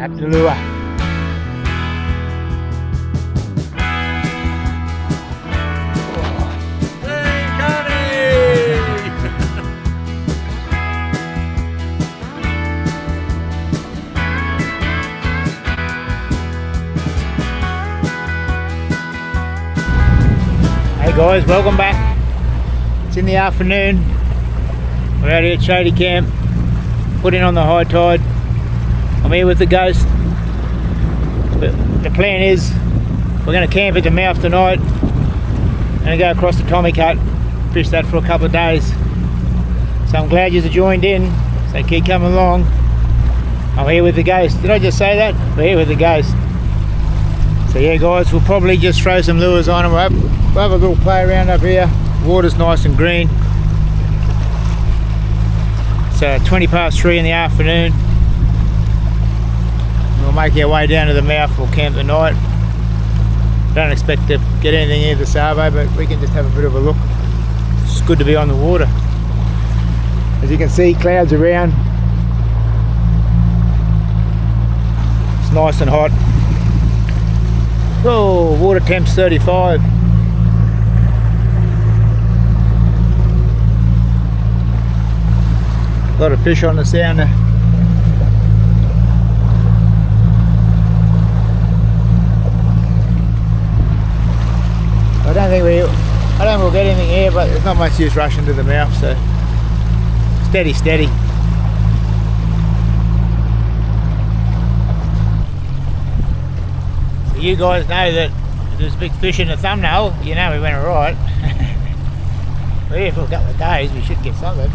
Wrap the lure. Hey guys, welcome back. It's in the afternoon. We're out here at Shady Camp, putting on the high tide. I'm here with the Ghost. The plan is we're going to camp at the mouth tonight and go across the Tommy Cut, fish that for a couple of days. So I'm glad you've joined in, so keep coming along. I'm here with the Ghost. Did I just say that? We're here with the Ghost. So yeah guys, we'll probably just throw some lures on and we'll have a little play around up here. Water's nice and green. It's 20 past 3 in the afternoon. We'll make our way down to the mouth. We'll camp the night. Don't expect to get anything near the Savo, but we can just have a bit of a look. It's good to be on the water. As you can see, clouds around. It's nice and hot. Oh, water temp's 35. A lot of fish on the sounder. I don't think we'll get anything here, but there's not much use rushing to the mouth, so steady. So you guys know that there's big fish in the thumbnail, you know we went alright. We're here for a couple of days, we should get something.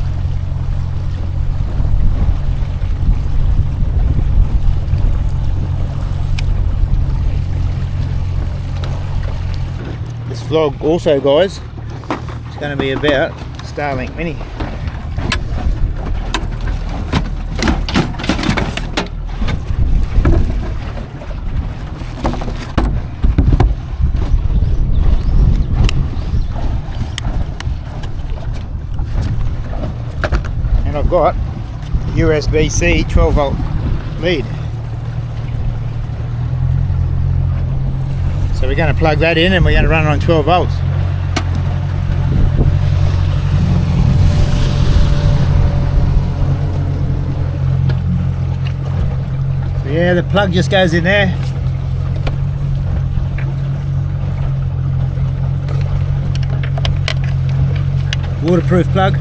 This vlog also, guys, is going to be about Starlink Mini. And I've got USB-C 12-volt lead. So we're going to plug that in and we're going to run it on 12 volts. So yeah, the plug just goes in there. Waterproof plug.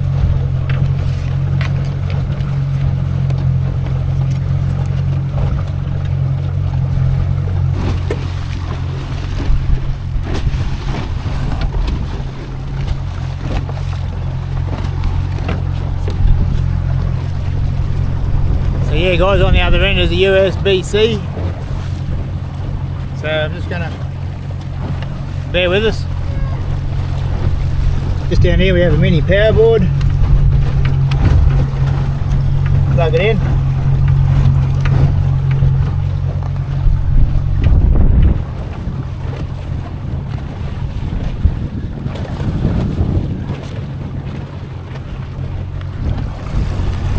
Yeah guys, on the other end is a USB-C, so I'm just gonna bear with us. Just down here we have a mini power board. Plug it in.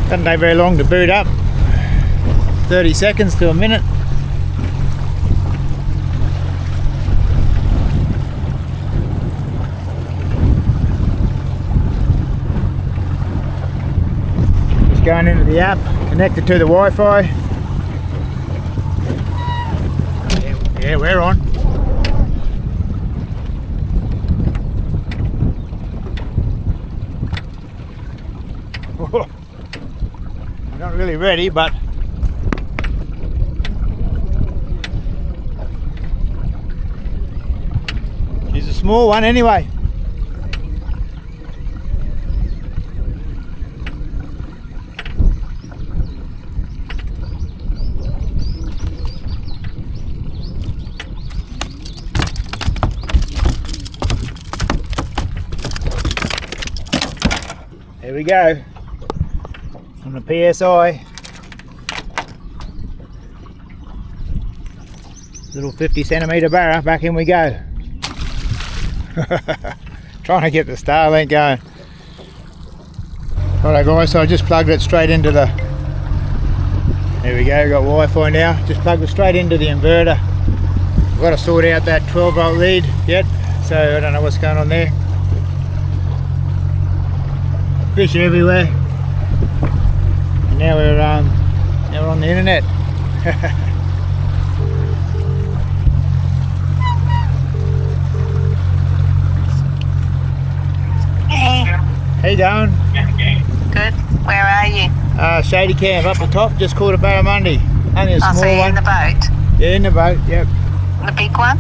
Doesn't take very long to boot up. 30 seconds to a minute. Just going into the app, connected to the Wi-Fi. Yeah, we're on. I'm not really ready, but she's a small one anyway. There we go. On the PSI. Little 50cm barra, back in we go. Trying to get the Starlink going. Alright guys, so I just plugged it straight into the There we go, we've got Wi-Fi now. Just plugged it straight into the inverter. We've got to sort out that 12-volt lead yet, so I don't know what's going on there. Fish everywhere. And now we're on the internet. Hey. How you doing? Good. Where are you? Shady Camp up the top, just caught a barramundi. Only a small so you're one. in the boat? Yeah, in the boat, yep. The big one?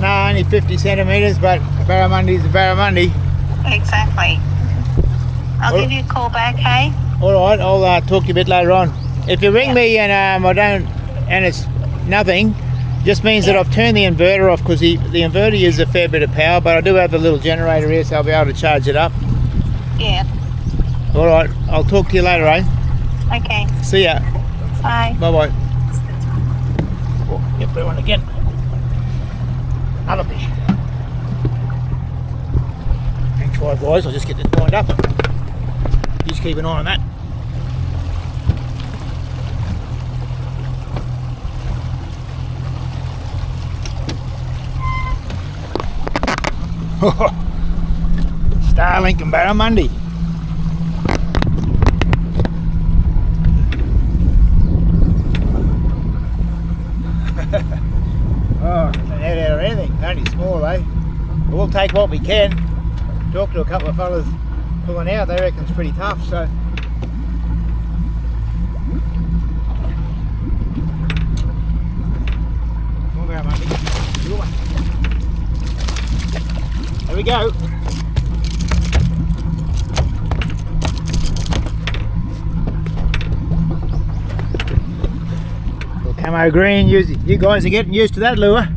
No, only 50 centimetres, but a barramundi's a barramundi. Exactly. I'll give you a call back, hey? Alright, I'll talk to you a bit later on. If you ring me and I don't, and it's nothing, just means that I've turned the inverter off, because the inverter uses a fair bit of power, but I do have the little generator here, so I'll be able to charge it up. Yeah. Alright, I'll talk to you later, eh? Okay. See ya. Bye. Bye-bye. Oh, yep, that one again. Another fish. Hang tight, guys, I'll just get this lined up. You just keep an eye on that. Starlink and barramundi. Oh, not out of anything, only small eh? But we'll take what we can. Talk to a couple of fellas pulling out, they reckon it's pretty tough, so. More barramundi. Good one. There we go. Camo green, you guys are getting used to that lure.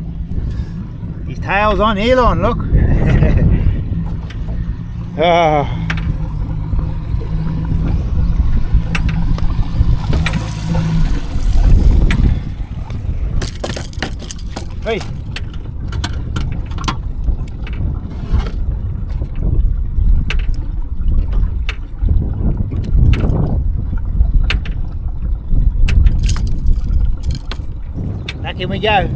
His tail's on Elon, look. Oh. Hey. Back in we go.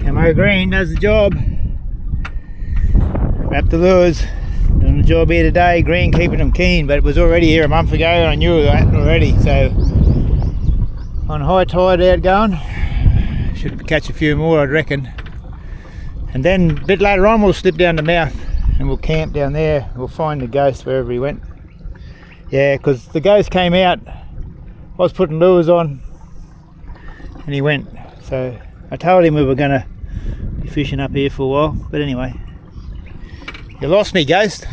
Camo green does the job. Wrap the lures. Doing the job here today. Green keeping them keen, but it was already here a month ago and I knew that already. So on high tide out going. Should catch a few more, I'd reckon. And then a bit later on we'll slip down the mouth and we'll camp down there. We'll find the ghost wherever he went. Yeah, because the ghost came out, I was putting lures on and he went. So I told him we were going to be fishing up here for a while, but anyway, you lost me, ghost.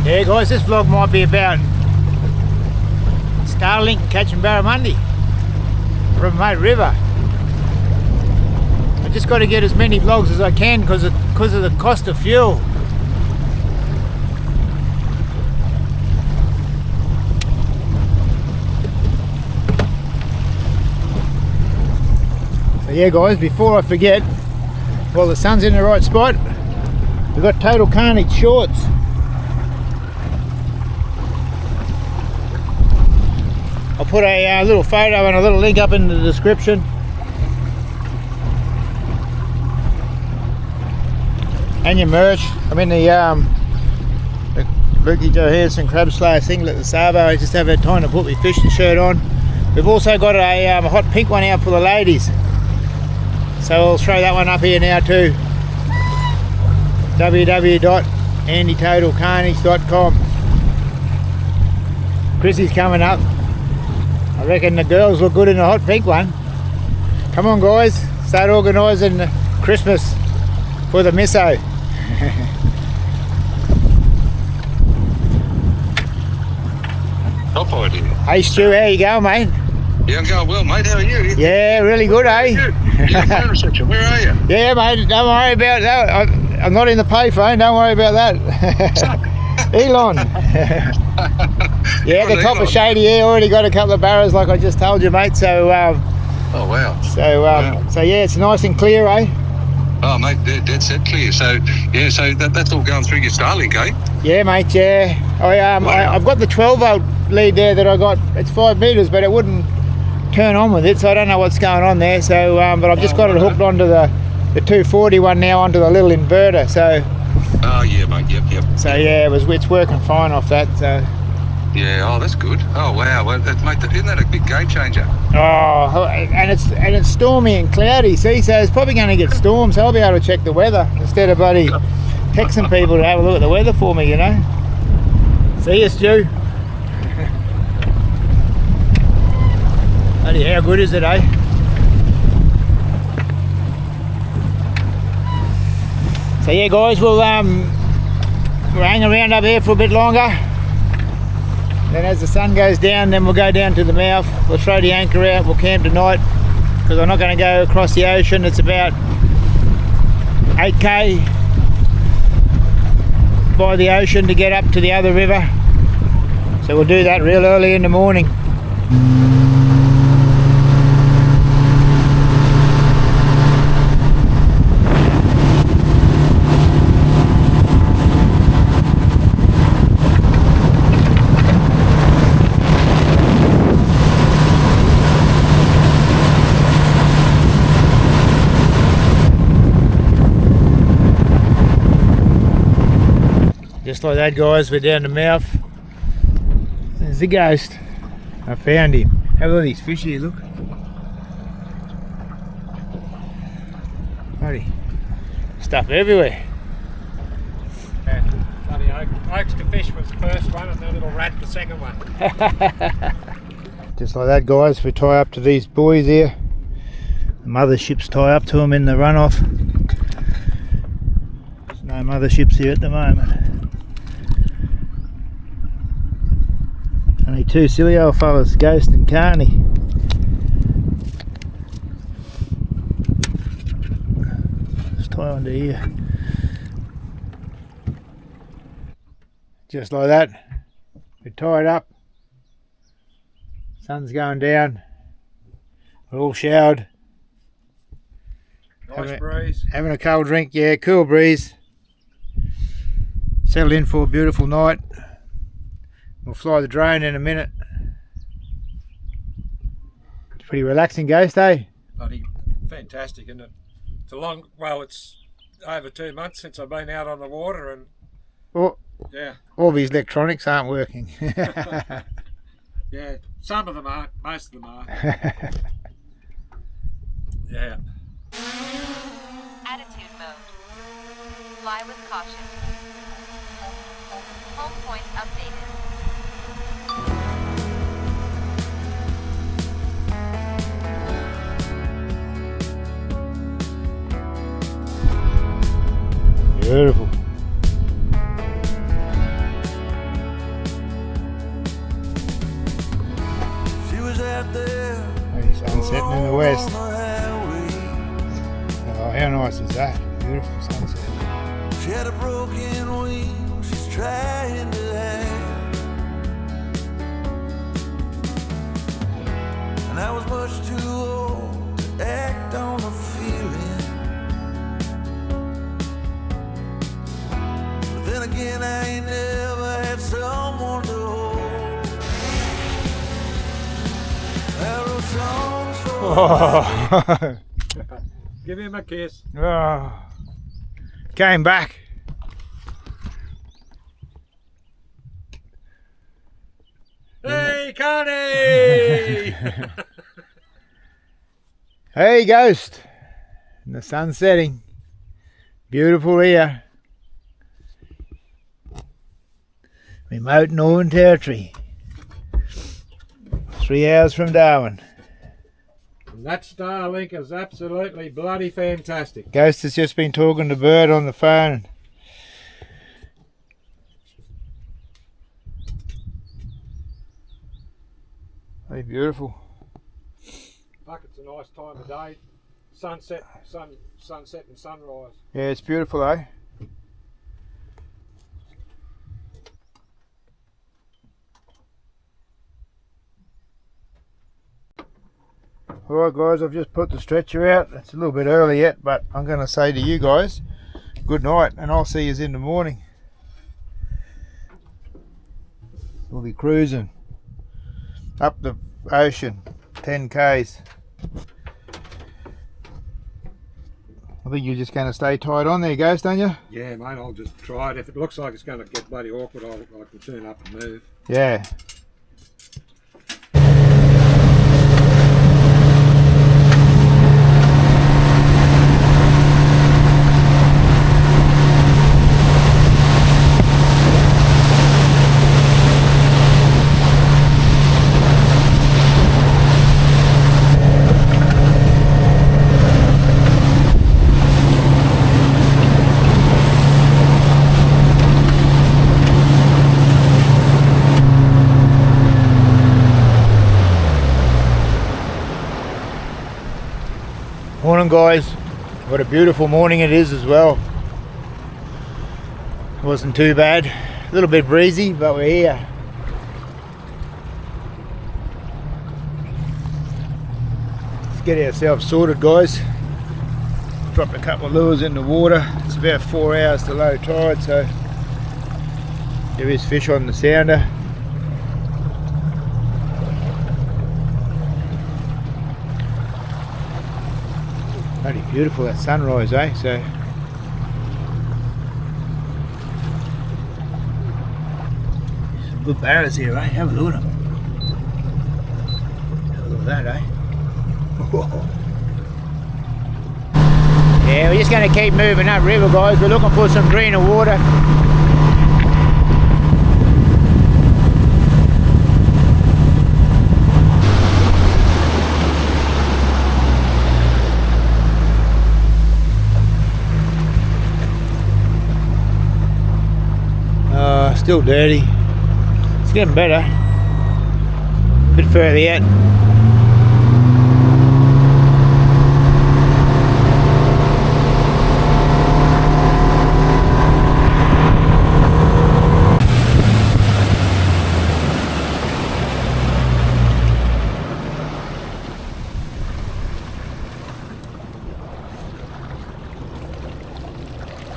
Yeah guys, this vlog might be about Starlink and catching barramundi from Mate River. I just got to get as many vlogs as I can because of the cost of fuel. So yeah guys, before I forget, while the sun's in the right spot, we've got Total Carnage shorts. I'll put a little photo and a little link up in the description. And your merch. I'm in the Lukey Johansson Crab Slayer singlet, the Savo. I just haven't had time to put my fishing shirt on. We've also got a hot pink one out for the ladies. So I'll throw that one up here now too. www.andytotalcarnage.com. Chrissy's coming up. I reckon the girls look good in the hot pink one. Come on guys, start organising Christmas for the misso. Top idea. Hey Stu, how you going mate? Yeah, I'm going well, mate. How are you? Yeah, really good, eh? Yeah, phone reception. Where are you? Yeah, mate. Don't worry about that. I'm not in the payphone. Don't worry about that. Elon. Yeah, the top of Shady here. Already got a couple of barrows, like I just told you, mate. So. Oh wow. So yeah, it's nice and clear, eh? Oh, mate, dead set clear. So, yeah, so that's all going through your Starlink, eh? Yeah, mate, yeah. I've got the 12-volt lead there that I got. It's 5 metres, but it wouldn't turn on with it, so I don't know what's going on there. So, but I've just got it hooked onto the 240 one now, onto the little inverter. So. Oh, yeah, mate. Yep. So yeah, it's working fine off that. So. Yeah. Oh, that's good. Oh, wow. Well, mate, isn't that a big game changer? Oh, and it's stormy and cloudy. See, so it's probably going to get storms. So I'll be able to check the weather instead of bloody texting people to have a look at the weather for me. You know. See you, Stu. Bloody how good is it, eh? So yeah, guys, we'll hang around up here for a bit longer. Then as the sun goes down, then we'll go down to the mouth. We'll throw the anchor out. We'll camp tonight because I'm not going to go across the ocean. It's about 8k by the ocean to get up to the other river. So we'll do that real early in the morning. Just like that, guys, we're down the mouth. There's the ghost. I found him. Have a look at these fish here, look. Bloody stuff everywhere. Bloody oaks to fish was the first one and the little rat the second one. Just like that, guys, we tie up to these buoys here. The motherships tie up to them in the runoff. There's no motherships here at the moment. Only two silly old fellas, Ghost and Carney. Let's tie onto here. Just like that. We're tied up. Sun's going down. We're all showered. Nice breeze. Having a cold drink, yeah, cool breeze. Settled in for a beautiful night. We'll fly the drone in a minute. It's pretty relaxing, Ghost, eh? Bloody fantastic, isn't it? It's it's over 2 months since I've been out on the water and yeah. All these electronics aren't working. Yeah, some of them aren't, most of them are. Yeah. Attitude mode. Fly with caution. Home point updated. Beautiful. She was out there. Sun setting in the west. Oh, how nice is that? Beautiful sunset. She had a broken wing. She's trying to have. And I was much too old to act on the feeling. But then again, I ain't never had someone to hold. I wrote songs for Oh. Give him a kiss. Oh. Came back. Hey, Connie! Hey, Ghost. And the sun's setting. Beautiful here. Remote Northern Territory. 3 hours from Darwin. That Starlink is absolutely bloody fantastic. Ghost has just been talking to Bird on the phone. Hey, beautiful. Fuck, it's a nice time of day. Sunset and sunrise. Yeah, it's beautiful, eh? Alright guys, I've just put the stretcher out. It's a little bit early yet, but I'm going to say to you guys, good night, and I'll see you in the morning. We'll be cruising up the ocean, 10 k's. I think you're just going to stay tied on there, Ghost, don't you? Yeah, mate, I'll just try it. If it looks like it's going to get bloody awkward, I can turn up and move. Yeah. Morning guys, what a beautiful morning it is as well. Wasn't too bad, a little bit breezy, but we're here. Let's get ourselves sorted guys. Dropped a couple of lures in the water. It's about 4 hours to low tide, so there is fish on the sounder. Bloody beautiful that sunrise, eh? So some good barras here, eh? Have a look at them. Have a look at that, eh? Yeah, we're just going to keep moving up river, guys. We're looking for some greener water. Still dirty. It's getting better. A bit further yet.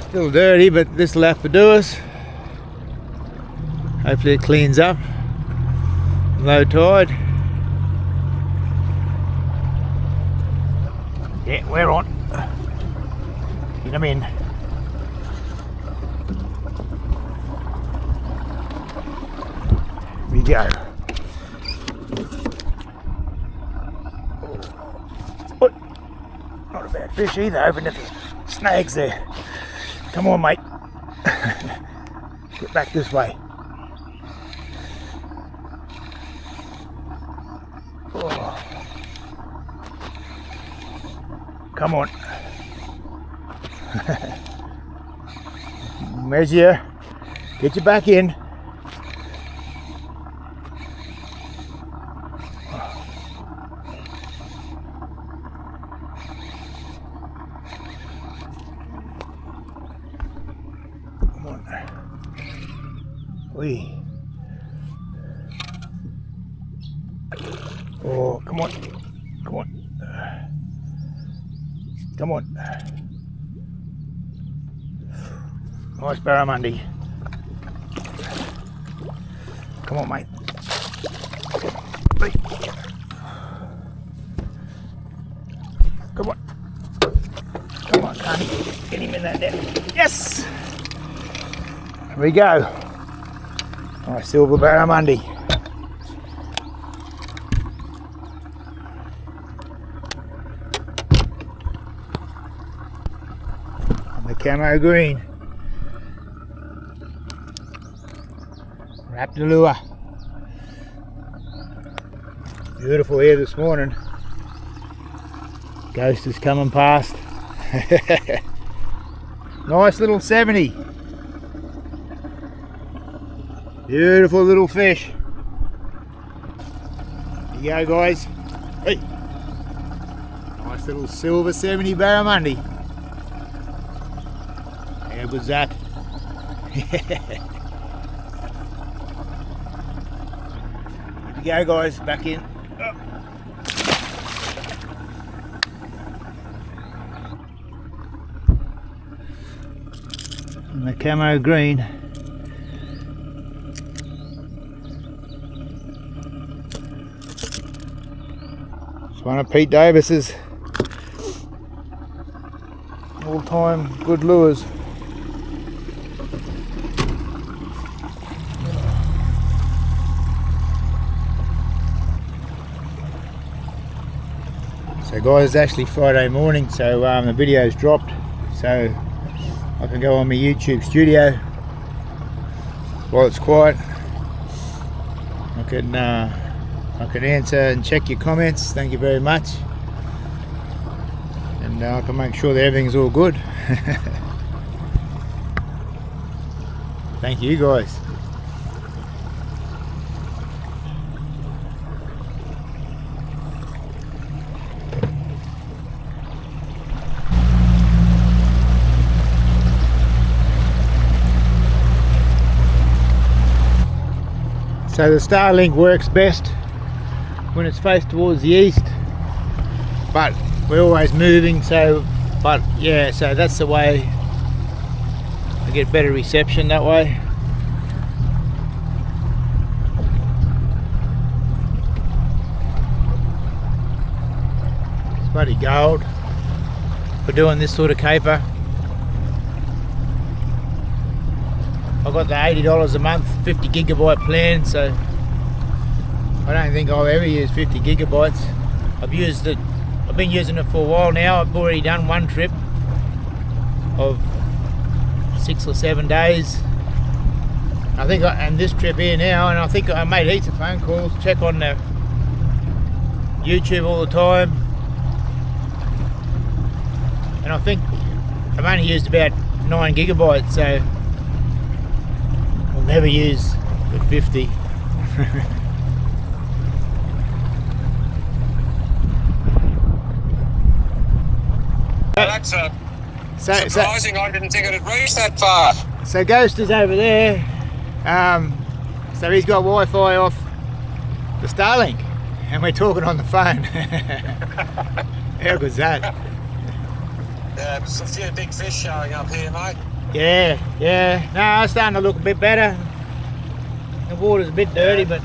Still dirty, but this will have to do us. Hopefully it cleans up. Low tide. Yeah, we're on. Get them in. Here we go. Oh. Not a bad fish either, open the snags there. Come on mate. Get back this way. Oh. Come on. Measure. Get you back in. Come on. Wee. Oh, come on. Come on. Come on. Nice barramundi. Come on, mate. Hey. Come on. Come on, Connie. Get him in that net. Yes! There we go. Nice silver barramundi. The camo green. Wrapped the lure. Beautiful here this morning. Ghost is coming past. Nice little 70. Beautiful little fish. Here you go guys. Hey. Nice little silver 70 barramundi. How good's that? Here we go guys, back in. And the camo green. It's one of Pete Davis's all-time good lures. So guys, it's actually Friday morning, so the video's dropped, so I can go on my YouTube studio while it's quiet. I can answer and check your comments. Thank you very much, and I can make sure that everything's all good. Thank you guys. So the Starlink works best when it's faced towards the east, but we're always moving, so but yeah, so that's the way I get better reception that way. It's bloody gold for doing this sort of caper. I've got the $80 a month 50 gigabyte plan, so I don't think I'll ever use 50 gigabytes. I've been using it for a while now. I've already done one trip of 6 or 7 days. And this trip here now, and I think I made heaps of phone calls, check on the YouTube all the time. And I think I've only used about 9 gigabytes, so I'll never use the 50. That's surprising. I didn't think it'd reach that far. So Ghost is over there, so he's got Wi-Fi off the Starlink, and we're talking on the phone. How good's that? Yeah, there's a few big fish showing up here, mate. Yeah. No, it's starting to look a bit better. The water's a bit dirty, but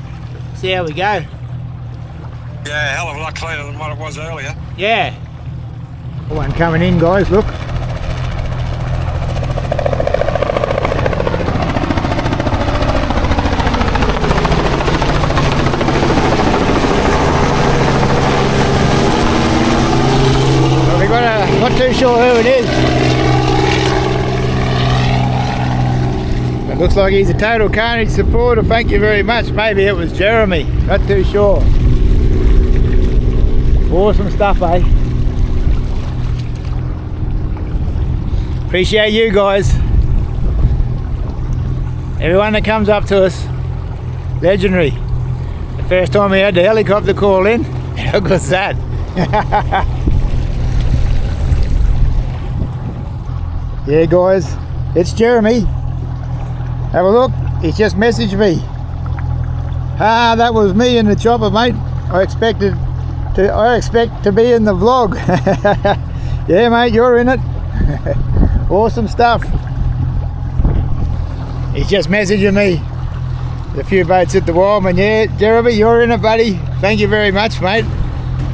see how we go. Yeah, hell of a lot cleaner than what it was earlier. Yeah. One coming in, guys, look. Well, not too sure who it is. It looks like he's a Total Carnage supporter. Thank you very much. Maybe it was Jeremy. Not too sure. Awesome stuff, eh? Appreciate you guys. Everyone that comes up to us, legendary. The first time we had the helicopter call in, how good's that? Yeah guys, it's Jeremy. Have a look, he's just messaged me. That was me in the chopper, mate. I expect to be in the vlog. Yeah mate, you're in it. Awesome stuff. He's just messaging me. A few boats at the Wild, and yeah, Jeremy, you're in it, buddy. Thank you very much, mate.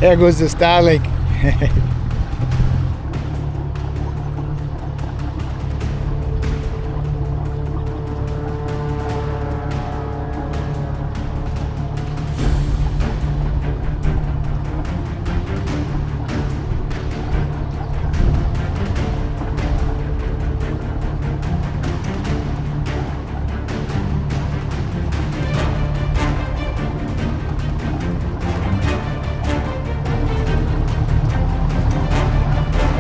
How good's the Starlink?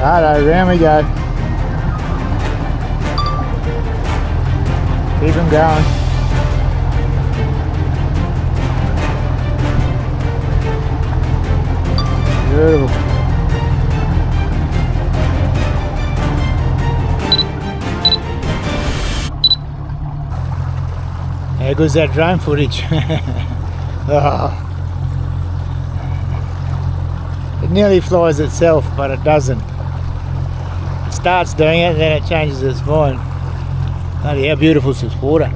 Righto, round we go. Keep them going. Beautiful. How good's that drone footage? Oh. It nearly flies itself, but it doesn't. Starts doing it, then it changes its mind. Bloody how beautiful is this water.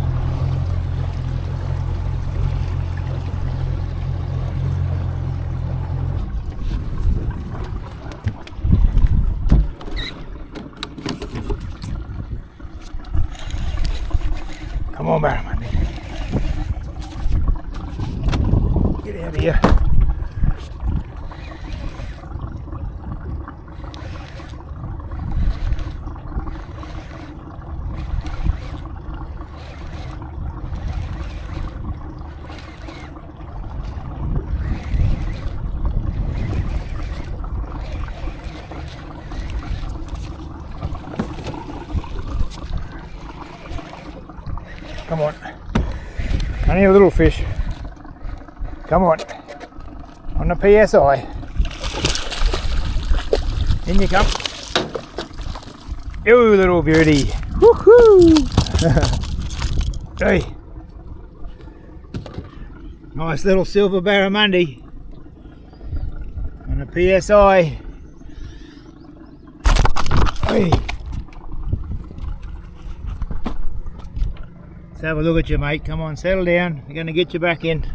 Come on, Barramundi. Get out of here. Come on. I need a little fish. Come on. On the PSI. In you come. You little beauty. Woohoo! Hey. Nice little silver barramundi. On the PSI. Hey. Let's have a look at you, mate. Come on, settle down. We're going to get you back in.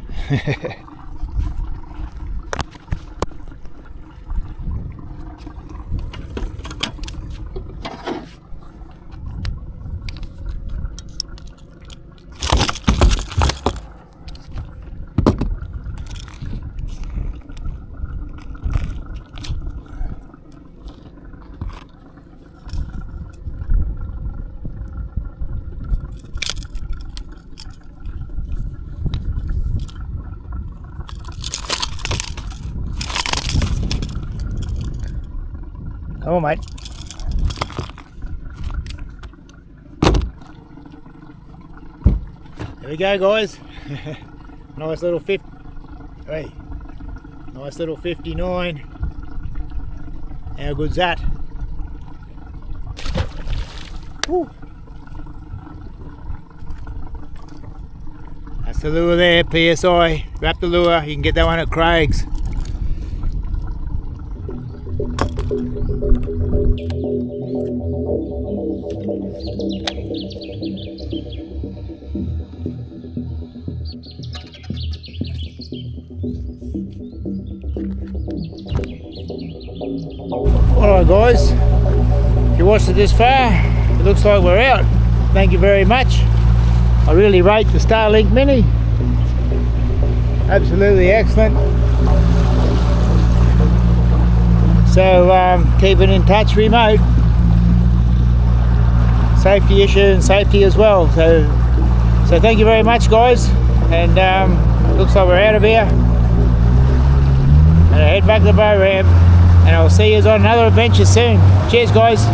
Come on, mate. There we go, guys. Nice little 50. Hey, nice little 59. How good's that? Woo. That's the lure there, PSI. Wrap the lure. You can get that one at Craig's. Alright guys, if you watched it this far, it looks like we're out. Thank you very much. I really rate the Starlink Mini. Absolutely excellent. So keeping in touch remote. Safety issue and safety as well. So thank you very much guys. And looks like we're out of here. And I head back to the boat ramp. And I'll see you on another adventure soon. Cheers guys.